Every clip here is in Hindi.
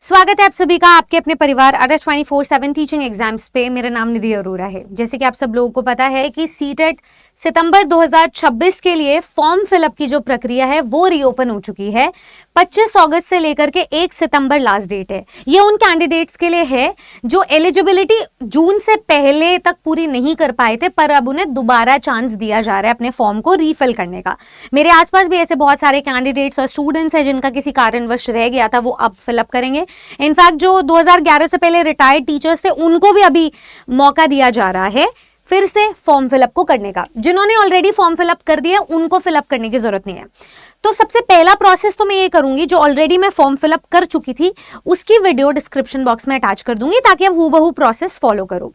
स्वागत है आप सभी का आपके अपने परिवार आदर्श 24/7 टीचिंग एग्जाम्स पे। मेरा नाम निधि अरोरा है। जैसे कि आप सब लोगों को पता है कि सीटेट सितंबर 2026 के लिए फॉर्म फिलअप की जो प्रक्रिया है वो रीओपन हो चुकी है। 25 अगस्त से लेकर के 1 सितंबर लास्ट डेट है। ये उन कैंडिडेट्स के लिए है जो एलिजिबिलिटी जून से पहले तक पूरी नहीं कर पाए थे, पर अब उन्हें दोबारा चांस दिया जा रहा है अपने फॉर्म को रीफिल करने का। मेरे आसपास भी ऐसे बहुत सारे कैंडिडेट्स और स्टूडेंट्स हैं जिनका किसी कारणवश रह गया था, वो अब फिलअप करेंगे। इनफैक्ट जो 2011 से पहले रिटायर्ड टीचर्स थे उनको भी अभी मौका दिया जा रहा है फिर से फॉर्म फिलअप को करने का। जिन्होंने ऑलरेडी फॉर्म फिलअप कर दिया उनको फिलअप करने की जरूरत नहीं है। तो सबसे पहला प्रोसेस तो मैं ये करूंगी, जो ऑलरेडी मैं फॉर्म फिलअप कर चुकी थी उसकी वीडियो डिस्क्रिप्शन बॉक्स में अटैच कर दूंगी ताकि आप हूबहू प्रोसेस फॉलो करो।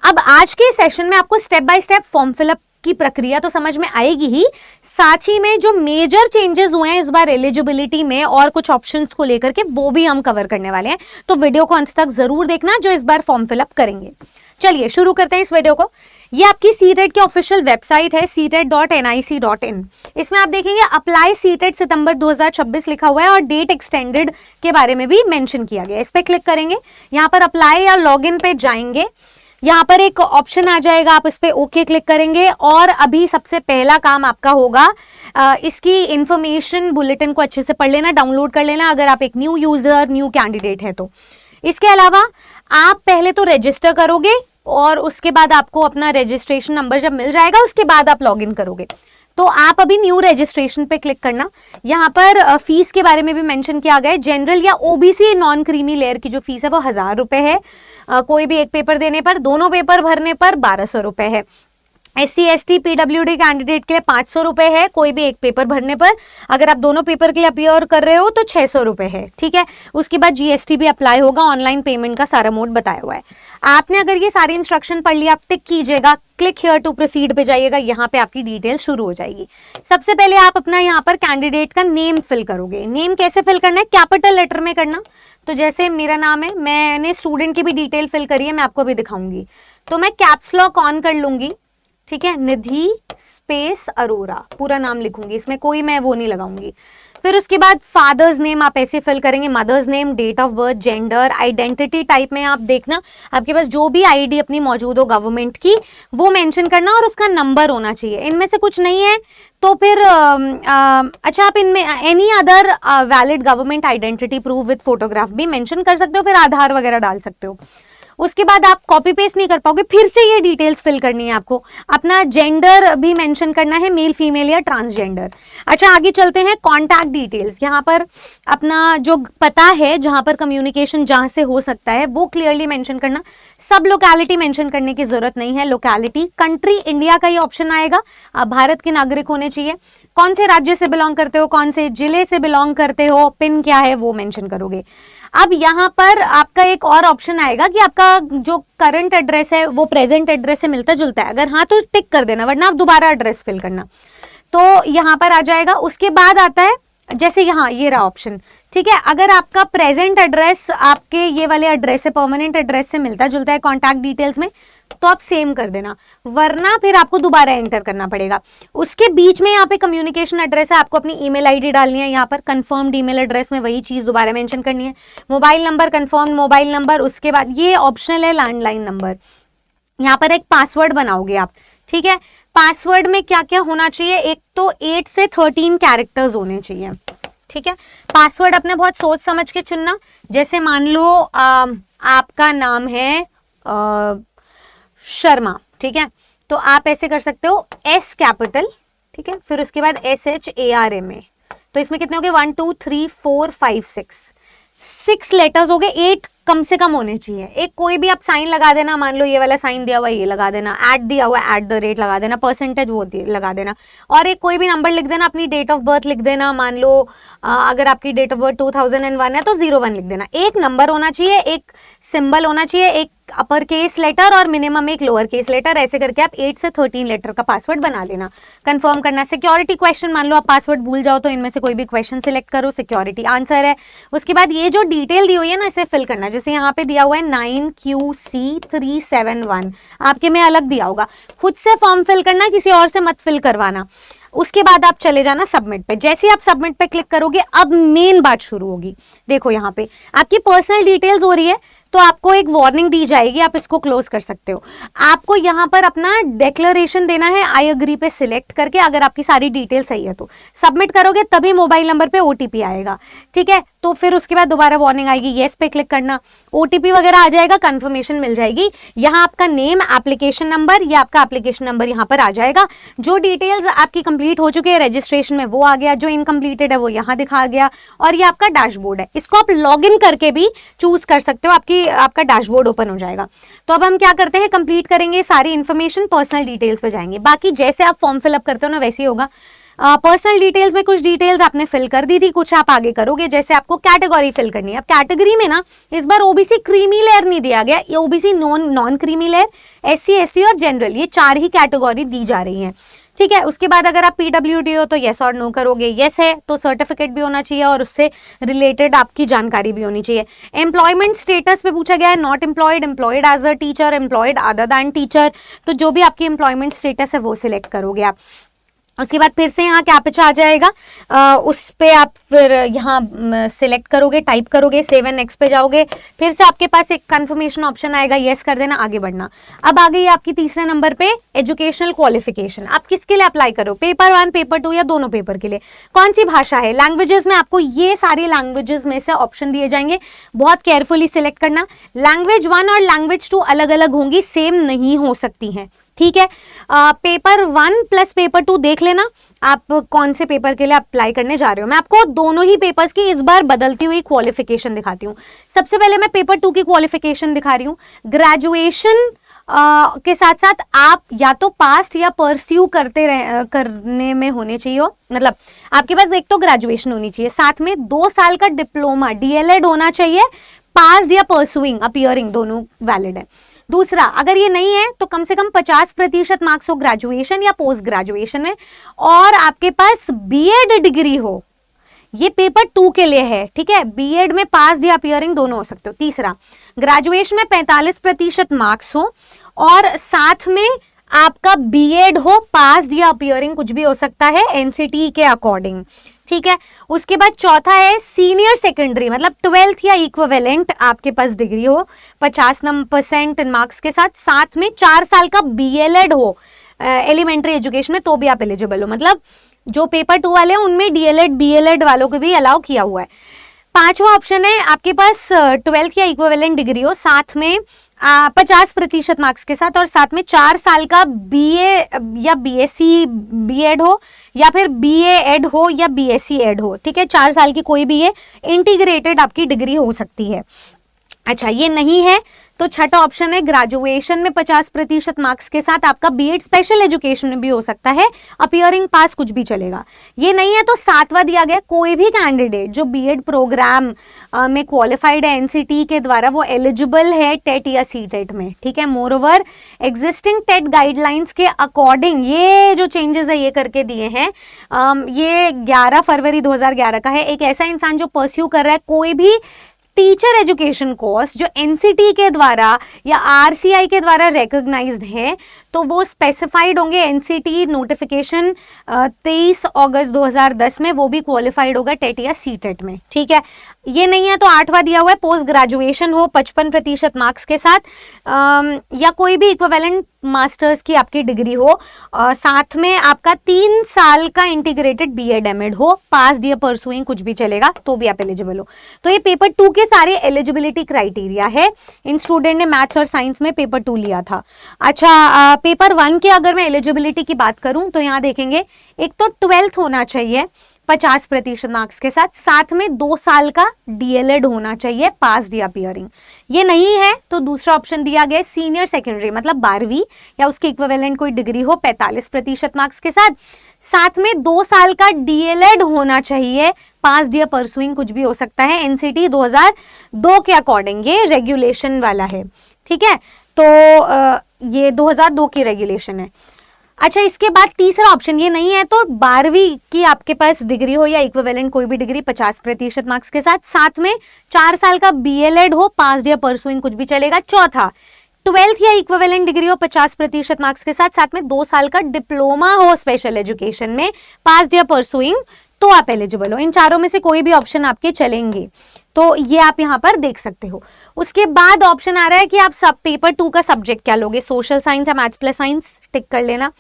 अब आज के सेशन में आपको step by step form fill up की प्रक्रिया तो समझ में आएगी ही, साथ ही में जो मेजर चेंजेस हुए हैं इस बार एलिजिबिलिटी में और कुछ ऑप्शंस को लेकर के वो भी हम कवर करने वाले हैं। तो वीडियो को अंत तक जरूर देखना जो इस बार फॉर्म फिलअप करेंगे। चलिए शुरू करते हैं इस वीडियो को। ये आपकी सीटेट की ऑफिशियल वेबसाइट है ctet.nic.in। इसमें आप देखेंगे अप्लाई सीटेट सितंबर 2026 लिखा हुआ है और डेट एक्सटेंडेड के बारे में भी मेंशन किया गया है। इस पे क्लिक करेंगे, यहाँ पर अप्लाई या लॉगिन पे जाएंगे, यहाँ पर एक ऑप्शन आ जाएगा, आप इस पे ओके क्लिक करेंगे और अभी सबसे पहला काम आपका होगा इसकी इंफॉर्मेशन बुलेटिन को अच्छे से पढ़ लेना, डाउनलोड कर लेना अगर आप एक न्यू यूजर न्यू कैंडिडेट है तो। इसके अलावा आप पहले तो रजिस्टर करोगे और उसके बाद आपको अपना रजिस्ट्रेशन नंबर जब मिल जाएगा उसके बाद आप लॉगिन करोगे। तो आप अभी न्यू रजिस्ट्रेशन पे क्लिक करना। यहाँ पर फीस के बारे में भी मेंशन किया गया है। जनरल या ओबीसी नॉन क्रीमी लेयर की जो फीस है वो 1000 रुपए है। कोई भी एक पेपर देने पर, दोनों पेपर भरने पर 1200 रुपए है। SC ST PWD कैंडिडेट के लिए 500 रुपए है कोई भी एक पेपर भरने पर। अगर आप दोनों पेपर के लिए अपीयर कर रहे हो तो 600 रुपए है, ठीक है। उसके बाद GST भी अप्लाई होगा। ऑनलाइन पेमेंट का सारा मोड बताया हुआ है। आपने अगर ये सारी इंस्ट्रक्शन पढ़ लिया, आप टिक कीजिएगा, क्लिक हियर टू प्रोसीड पे जाइएगा, यहाँ पे आपकी डिटेल शुरू हो जाएगी। सबसे पहले आप अपना यहाँ पर कैंडिडेट का नेम फिल करोगे। नेम कैसे फिल करना है? कैपिटल लेटर में करना। तो जैसे मेरा नाम है, मैंने स्टूडेंट की भी डिटेल फिल करी है, मैं आपको अभी दिखाऊंगी। तो मैं कैप्स लॉक ऑन कर लूंगी, ठीक है, निधि स्पेस अरोरा पूरा नाम लिखूंगी, इसमें कोई मैं वो नहीं लगाऊंगी। फिर उसके बाद फादर्स नेम आप ऐसे फिल करेंगे, mother's name, date of birth, gender, identity type में आप देखना आपके पास जो भी आईडी अपनी मौजूद हो गवर्नमेंट की वो मेंशन करना और उसका नंबर होना चाहिए। इनमें से कुछ नहीं है तो फिर अच्छा आप इनमें any other valid government identity proof with photograph भी मेंशन कर सकते हो, फिर आधार वगैरह डाल सकते हो। उसके बाद आप कॉपी पेस्ट नहीं कर पाओगे, फिर से ये डिटेल्स फिल करनी है आपको। अपना जेंडर भी मेंशन करना है, मेल फीमेल या ट्रांसजेंडर। अच्छा आगे चलते हैं, कॉन्टैक्ट डिटेल्स। यहाँ पर अपना जो पता है जहाँ पर कम्युनिकेशन जहाँ से हो सकता है वो क्लियरली मेंशन करना। सब लोकेलिटी मेंशन करने की जरूरत नहीं है। लोकेलिटी, कंट्री इंडिया का ये ऑप्शन आएगा, आप भारत के नागरिक होने चाहिए। कौन से राज्य से बिलोंग करते हो, कौन से जिले से बिलोंग करते हो, पिन क्या है वो मेंशन करोगे। अब यहाँ पर आपका एक और ऑप्शन आएगा कि आपका जो करंट एड्रेस है वो प्रेजेंट एड्रेस से मिलता जुलता है। अगर हाँ तो टिक कर देना, वरना आप दोबारा एड्रेस फिल करना। तो यहाँ पर आ जाएगा। उसके बाद आता है जैसे यहाँ ये रहा ऑप्शन, ठीक है। अगर आपका प्रेजेंट एड्रेस आपके ये वाले एड्रेस से, परमानेंट एड्रेस से मिलता जुलता है कॉन्टैक्ट डिटेल्स में, तो आप सेम कर देना, वरना फिर आपको दोबारा एंटर करना पड़ेगा। उसके बीच में यहाँ पे कम्युनिकेशन एड्रेस है, आपको अपनी ईमेल आईडी डालनी है। यहाँ पर कंफर्म्ड ईमेल एड्रेस में वही चीज दोबारा मेंशन करनी है। Mobile number, confirmed mobile number. उसके बाद ये ऑप्शनल है लैंडलाइन नंबर। यहाँ पर एक पासवर्ड बनाओगे आप, ठीक है। पासवर्ड में क्या क्या होना चाहिए? एक तो 8 से 13 कैरेक्टर्स होने चाहिए, ठीक है। पासवर्ड अपने बहुत सोच समझ के चुनना। जैसे मान लो आपका नाम है शर्मा, ठीक है, तो आप ऐसे कर सकते हो S कैपिटल, ठीक है, फिर उसके बाद SHARMA। तो इसमें कितने हो गए? 1 2 3 4 5 6 लेटर्स हो गए। 8 कम से कम होने चाहिए। एक कोई भी आप साइन लगा देना, मान लो ये वाला साइन दिया हुआ है ये लगा देना, ऐट दिया हुआ है @ लगा देना, परसेंटेज वो लगा देना, और एक कोई भी नंबर लिख देना, अपनी डेट ऑफ बर्थ लिख देना। मान लो अगर आपकी डेट ऑफ बर्थ 2001 है तो 01 लिख देना। एक नंबर होना चाहिए, एक सिंबल होना चाहिए, एक अपर केस लेटर और मिनिमम एक लोअर केस लेटर। ऐसे करके आप 8 से 13 लेटर का पासवर्ड बना लेना। कंफर्म करना। सिक्योरिटी क्वेश्चन, मान लो आप पासवर्ड भूल जाओ तो इनमें से कोई भी क्वेश्चन सिलेक्ट करो, सिक्योरिटी आंसर है। उसके बाद ये जो डिटेल दी हुई है ना इसे फिल करना। जैसे यहाँ पे दिया हुआ है 9QC371, आपके में अलग दिया होगा। खुद से फॉर्म फिल करना, किसी और से मत फिल करवाना। उसके बाद आप चले जाना सबमिट पे। जैसे ही आप सबमिट पे क्लिक करोगे अब मेन बात शुरू होगी। देखो यहाँ पे आपकी पर्सनल डिटेल्स हो रही है, तो आपको एक वार्निंग दी जाएगी, आप इसको क्लोज कर सकते हो। आपको यहाँ पर अपना डिक्लेरेशन देना है, आई एग्री पे सिलेक्ट करके, अगर आपकी सारी डिटेल सही है तो सबमिट करोगे तभी मोबाइल नंबर पे ओटीपी आएगा, ठीक है। तो फिर उसके बाद दोबारा वार्निंग आएगी, येस पे क्लिक करना, ओटीपी वगैरह आ जाएगा, कंफर्मेशन मिल जाएगी। यहाँ आपका नेम, एप्लीकेशन नंबर, या आपका एप्लीकेशन नंबर यहाँ पर आ जाएगा। जो डिटेल्स आपकी कंप्लीट हो चुकी है रजिस्ट्रेशन में वो आ गया, जो इनकम्प्लीटेड है वो यहाँ दिखा गया, और ये आपका डैशबोर्ड है। इसको आप लॉग इन करके भी चूज कर सकते हो, आपका डैशबोर्ड ओपन हो जाएगा। तो अब हम क्या करते हैं, कंप्लीट करेंगे सारी इन्फॉर्मेशन, पर्सनल डिटेल्स पे जाएंगे। बाकी जैसे आप फॉर्म फिलअप करते हो ना वैसे ही होगा। पर्सनल डिटेल्स में कुछ डिटेल्स आपने फिल कर दी थी, कुछ आप आगे करोगे। जैसे आपको कैटेगरी फिल करनी है, अब कैटेगरी में ना इस बार ओबीसी क्रीमी लेयर नहीं दिया गया, ये OBC non creamy layer, SC ST और जनरल, ये 4 ही कैटेगरी दी जा रही हैं, ठीक है। उसके बाद अगर आप पीडब्ल्यूडी हो तो येस और नो करोगे। येस है तो सर्टिफिकेट भी होना चाहिए और उससे रिलेटेड आपकी जानकारी भी होनी चाहिए। एम्प्लॉयमेंट स्टेटस पे पूछा गया है, not employed, employed as a teacher, employed other than teacher, तो जो भी आपकी एम्प्लॉयमेंट स्टेटस है वो सिलेक्ट करोगे आप। उसके बाद फिर से यहाँ कैप्चा आ जाएगा, उस पे आप फिर यहाँ सिलेक्ट करोगे, टाइप करोगे, सेव एंड नेक्स्ट पे जाओगे, फिर से आपके पास एक कंफर्मेशन ऑप्शन आएगा, यस कर देना, आगे बढ़ना। अब आ गई आपकी तीसरे नंबर पे एजुकेशनल क्वालिफिकेशन। आप किसके लिए अप्लाई करो, पेपर 1, पेपर 2 या दोनों पेपर के लिए, कौन सी भाषा है। लैंग्वेजेस में आपको ये सारी लैंग्वेजेस में से ऑप्शन दिए जाएंगे, बहुत केयरफुली सिलेक्ट करना। लैंग्वेज 1 और लैंग्वेज 2 अलग अलग होंगी, सेम नहीं हो सकती हैं, ठीक है। पेपर 1 प्लस पेपर 2 देख लेना आप कौन से पेपर के लिए अप्लाई करने जा रहे हो। मैं आपको दोनों ही पेपर्स की इस बार बदलती हुई क्वालिफिकेशन दिखाती हूँ। सबसे पहले मैं पेपर 2 की क्वालिफिकेशन दिखा रही हूँ। ग्रेजुएशन के साथ साथ आप या तो पास्ट या परस्यू करने में होने चाहिए हो, मतलब आपके पास एक तो ग्रेजुएशन होनी चाहिए, साथ में 2 साल का डिप्लोमा डीएलएड होना चाहिए, पास्ट या परस्यूइंग अपीयरिंग दोनों वैलिड है। दूसरा, अगर ये नहीं है तो कम से कम 50% मार्क्स हो ग्रेजुएशन या पोस्ट ग्रेजुएशन में, और आपके पास बीएड डिग्री हो। ये पेपर 2 के लिए है, ठीक है। बीएड में पास या अपीयरिंग दोनों हो सकते हो। तीसरा, ग्रेजुएशन में 45% मार्क्स हो और साथ में आपका बीएड हो, पास या अपीयरिंग कुछ भी हो सकता है एनसीटी के अकॉर्डिंग, ठीक है। उसके बाद चौथा है सीनियर सेकेंडरी, मतलब 12th या इक्विवेलेंट आपके पास डिग्री हो 50% मार्क्स के साथ, साथ में 4 साल का बीएलएड हो एलिमेंट्री एजुकेशन में, तो भी आप एलिजिबल हो। मतलब जो पेपर 2 वाले हैं उनमें डीएलएड बीएलएड वालों को भी अलाउ किया हुआ है। 5वां ऑप्शन है आपके पास 12th या इक्विवेलेंट डिग्री हो, साथ में 50% मार्क्स के साथ, और साथ में 4 साल का बीए या बीएससी बीएड हो, या फिर बीए एड हो या बीएससी एड हो, ठीक है। 4 साल की कोई भी ये इंटीग्रेटेड आपकी डिग्री हो सकती है। अच्छा, ये नहीं है तो छठा ऑप्शन है ग्रेजुएशन में 50% मार्क्स के साथ आपका बीएड स्पेशल एजुकेशन में भी हो सकता है, अपीयरिंग पास कुछ भी चलेगा। ये नहीं है तो 7वां दिया गया, कोई भी कैंडिडेट जो बीएड प्रोग्राम में क्वालिफाइड है एनसीटी के द्वारा, वो एलिजिबल है टेट या सीटेट में, ठीक है। मोरओवर एग्जिस्टिंग टेट गाइडलाइंस के अकॉर्डिंग ये जो चेंजेस है ये करके दिए हैं। ये 11 फरवरी 2011 का है। एक ऐसा इंसान जो परस्यू कर रहा है कोई भी टीचर एजुकेशन कोर्स जो एनसीटी के द्वारा या आरसीआई के द्वारा रिकॉग्नाइज्ड है, तो वो स्पेसिफाइड होंगे एनसीटी नोटिफिकेशन 23 अगस्त 2010 में, वो भी क्वालिफाइड होगा टेट या सीटेट में, ठीक है। ये नहीं है तो 8वां दिया हुआ है पोस्ट ग्रेजुएशन हो 55% मार्क्स के साथ, या कोई भी इक्विवेलेंट मास्टर्स की आपकी डिग्री हो, साथ में आपका 3 साल का इंटीग्रेटेड बीएड एमएड हो, पास या परसुइंग कुछ भी चलेगा, तो भी आप एलिजिबल हो। तो ये पेपर 2 के सारे एलिजिबिलिटी क्राइटेरिया है। इन स्टूडेंट ने मैथ्स और साइंस में पेपर 2 लिया था। अच्छा, पेपर 1 के अगर मैं एलिजिबिलिटी की बात करूं तो यहाँ देखेंगे, एक तो 12th होना चाहिए 50% मार्क्स के साथ, साथ में 2 साल का डीएलएड होना चाहिए, पास या अपीयरिंग। ये नहीं है तो दूसरा ऑप्शन दिया गया सीनियर सेकेंडरी, मतलब 12वीं या उसके इक्विवेलेंट कोई डिग्री हो 45% मार्क्स के साथ, साथ में 2 साल का डीएलएड होना चाहिए, पास या परसुइंग कुछ भी हो सकता है, एनसीटी 2002 के अकॉर्डिंग, ये रेगुलेशन वाला है, ठीक है। तो ये 2002 की रेगुलेशन है। अच्छा, इसके बाद तीसरा ऑप्शन ये नहीं है तो 12वीं की आपके पास डिग्री हो या इक्विवेलेंट कोई भी डिग्री 50% मार्क्स के साथ, साथ में 4 साल का बीएलएड हो, पास या परसुइंग कुछ भी चलेगा। चौथा, 12th या इक्विवेलेंट डिग्री हो 50% मार्क्स के साथ, साथ में 2 साल का डिप्लोमा हो स्पेशल एजुकेशन में, पास या परसुइंग, तो आप एलिजिबल हो। इन चारों में से कोई भी ऑप्शन आपके चलेंगे, तो ये आप यहाँ पर देख सकते हो। उसके बाद ऑप्शन आ रहा है कि आप सब पेपर 2 का सब्जेक्ट क्या लोगे, सोशल साइंस या मैथ्स प्लस साइंस, टिक कर लेना।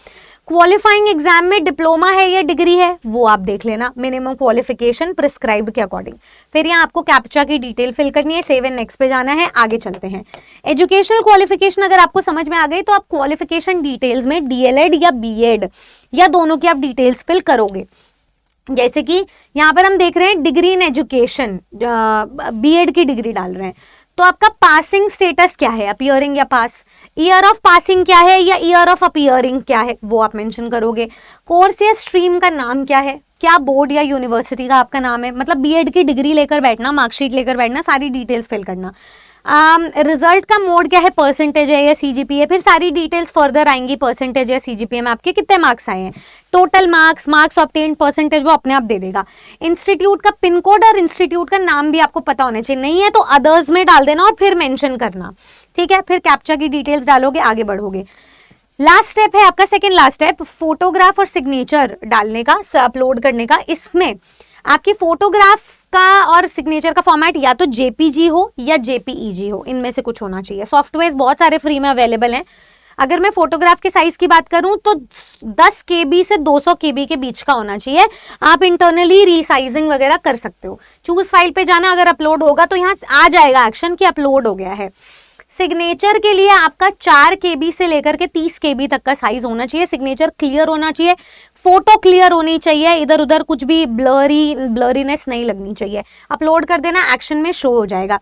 क्वालिफाइंग एग्जाम में डिप्लोमा है या डिग्री है वो आप देख लेना, मिनिमम क्वालिफिकेशन प्रिस्क्राइब्ड के अकॉर्डिंग। फिर यहाँ आपको कैप्चा की डिटेल फिल करनी है, सेव एंड नेक्स्ट पे जाना है, आगे चलते हैं। एजुकेशनल क्वालिफिकेशन अगर आपको समझ में आ गई तो आप क्वालिफिकेशन डिटेल्स में डीएलएड या बीएड या दोनों की आप डिटेल्स फिल करोगे। जैसे कि यहाँ पर हम देख रहे हैं डिग्री इन एजुकेशन, बीएड की डिग्री डाल रहे हैं, तो आपका पासिंग स्टेटस क्या है, अपीयरिंग या पास, ईयर ऑफ पासिंग क्या है या ईयर ऑफ अपीयरिंग क्या है वो आप मेंशन करोगे। कोर्स या स्ट्रीम का नाम क्या है, क्या बोर्ड या यूनिवर्सिटी का आपका नाम है, मतलब बीएड की डिग्री लेकर बैठना, मार्कशीट लेकर बैठना, सारी डिटेल्स फिल करना। रिजल्ट का मोड क्या है, परसेंटेज है या सीजीपीए, फिर सारी डिटेल्स फर्दर आएंगी, परसेंटेज या सीजीपीए में आपके कितने मार्क्स आए हैं, टोटल मार्क्स ऑब्टेन्ड, परसेंटेज वो अपने आप दे देगा। इंस्टीट्यूट का पिन कोड और इंस्टीट्यूट का नाम भी आपको पता होना चाहिए, नहीं है तो अदर्स में डाल देना और फिर मेंशन करना, ठीक है। फिर कैप्चा की डिटेल्स डालोगे, आगे बढ़ोगे। लास्ट स्टेप है आपका, सेकंड लास्ट स्टेप, फोटोग्राफ और सिग्नेचर डालने का, अपलोड करने का। इसमें आपकी फोटोग्राफ का और सिग्नेचर का फॉर्मेट या तो जेपीजी हो या जेपीईजी हो, इनमें से कुछ होना चाहिए। सॉफ्टवेयर बहुत सारे फ्री में अवेलेबल हैं। अगर मैं फोटोग्राफ के साइज की बात करूं तो 10 KB से 200 KB के बीच का होना चाहिए। आप इंटरनली रीसाइजिंग वगैरह कर सकते हो। चूज फाइल पे जाना, अगर अपलोड होगा तो यहाँ आ जाएगा एक्शन कि अपलोड हो गया है। सिग्नेचर के लिए आपका 4 KB से लेकर के 30 KB तक का साइज होना चाहिए। सिग्नेचर क्लियर होना चाहिए, फोटो क्लियर होनी चाहिए, इधर उधर कुछ भी ब्लरीनेस नहीं लगनी चाहिए। अपलोड कर देना, एक्शन में शो हो जाएगा।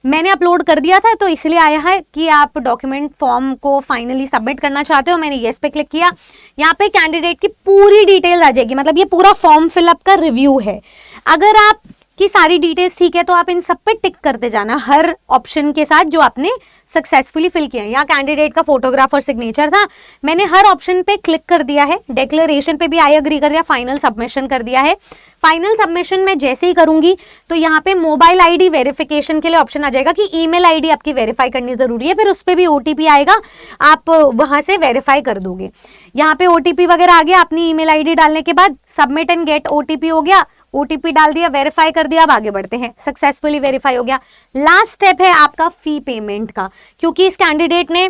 मैंने अपलोड कर दिया था तो इसलिए आया है कि आप डॉक्यूमेंट फॉर्म को फाइनली सबमिट करना चाहते हो। मैंने येस पे क्लिक किया, यहाँ पे कैंडिडेट की पूरी डिटेल आ जाएगी, मतलब ये पूरा फॉर्म फिलअप का रिव्यू है। अगर आप की सारी डिटेल्स ठीक है तो आप इन सब पे टिक करते जाना हर ऑप्शन के साथ जो आपने सक्सेसफुली फिल किया है। यहाँ कैंडिडेट का फोटोग्राफ और सिग्नेचर था, मैंने हर ऑप्शन पे क्लिक कर दिया है। डिक्लेरेशन पे भी आई एग्री कर दिया, फाइनल सबमिशन कर दिया है। फाइनल सबमिशन में जैसे ही करूंगी तो यहाँ पे मोबाइल आईडी वेरिफिकेशन के लिए ऑप्शन आ जाएगा कि ईमेल आईडी आपकी वेरीफाई करनी जरूरी है, फिर उस पर भी ओटीपी आएगा, आप वहां से वेरीफाई कर दोगे। यहाँ पे ओटीपी वगैरह आ गया, अपनी ईमेल आईडी डालने के बाद सबमिट एंड गेट ओटीपी हो गया, ओटीपी डाल दिया, वेरीफाई कर दिया, अब आगे बढ़ते हैं। सक्सेसफुली वेरीफाई हो गया। लास्ट स्टेप है आपका फी पेमेंट का, क्योंकि इस कैंडिडेट ने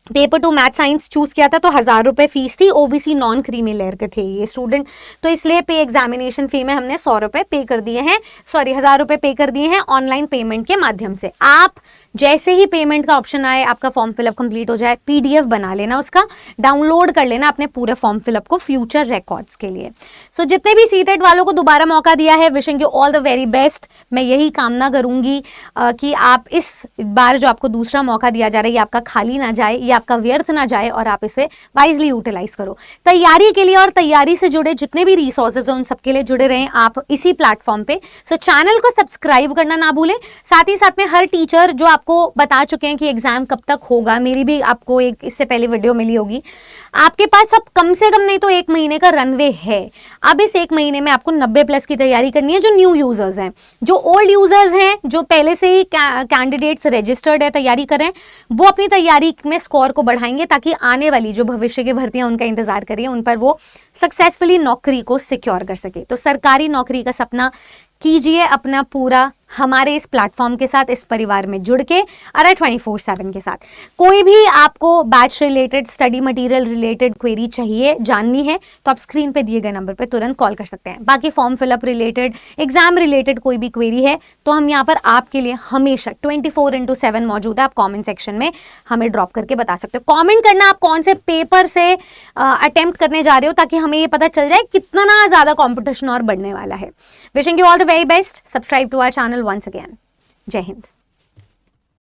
पेपर 2 मैथ साइंस चूज किया था तो 1000 रुपए फीस थी। ओबीसी नॉन क्रीमी लेयर के थे ये स्टूडेंट, तो इसलिए पे एग्जामिनेशन फी में हमने 100 रुपए पे कर दिए हैं, 1000 रुपए पे कर दिए हैं ऑनलाइन पेमेंट के माध्यम से। आप जैसे ही पेमेंट का ऑप्शन आए, आपका फॉर्म फिलअप कंप्लीट हो जाए, पीडीएफ बना लेना, उसका डाउनलोड कर लेना अपने पूरे फॉर्म फिलअप को फ्यूचर रिकॉर्ड्स के लिए। सो जितने भी सीटेट वालों को दोबारा मौका दिया है, wishing you all the very best. मैं यही कामना करूंगी कि आप इस बार जो आपको दूसरा मौका दिया जा रहा है ये आपका खाली ना जाए, ये आपका व्यर्थ ना जाए और आप इसे वाइजली यूटिलाइज करो। तैयारी के लिए और तैयारी से जुड़े जितने भी रिसोर्सेज हैं उन सबके लिए जुड़े रहें आप इसी प्लेटफॉर्म पे। सो चैनल को सब्सक्राइब करना ना भूलें। साथ ही साथ में हर टीचर जो आपको बता चुके हैं कि एग्जाम कब तक होगा, मेरी भी आपको एक इससे पहले वीडियो मिली होगी, आपके पास अब कम से कम नहीं तो 1 महीने का रनवे है। अब इस 1 महीने में आपको 90+ की तैयारी करनी है। जो न्यू यूजर्स हैं, जो ओल्ड यूजर्स हैं, जो पहले से ही कैंडिडेट्स रजिस्टर्ड है, तैयारी करें, वो अपनी तैयारी में स्कोर को बढ़ाएंगे ताकि आने वाली जो भविष्य की भर्तियां उनका इंतजार करिए, उन पर वो सक्सेसफुली नौकरी को सिक्योर कर सके। तो सरकारी नौकरी का सपना कीजिए अपना पूरा हमारे इस प्लेटफॉर्म के साथ, इस परिवार में जुड़ के, अरे 24/7 के साथ। कोई भी आपको batch related, study material related query चाहिए, जाननी है, तो आप स्क्रीन पे दिए गए नंबर पे तुरंत कॉल कर सकते हैं। बाकी form fill up related, exam related कोई भी क्वेरी है तो हम यहाँ पर आपके लिए हमेशा 24/7 मौजूद है। आप कॉमेंट सेक्शन में हमें ड्रॉप करके बता सकते हो। कॉमेंट करना आप कौन से पेपर से अटेम्प्ट करने जा रहे हो, ताकि हमें ये पता चल जाए कितना ज़्यादा कॉम्पिटिशन और बढ़ने वाला है। Wishing you all the very best. Subscribe to our channel once again. Jai Hind.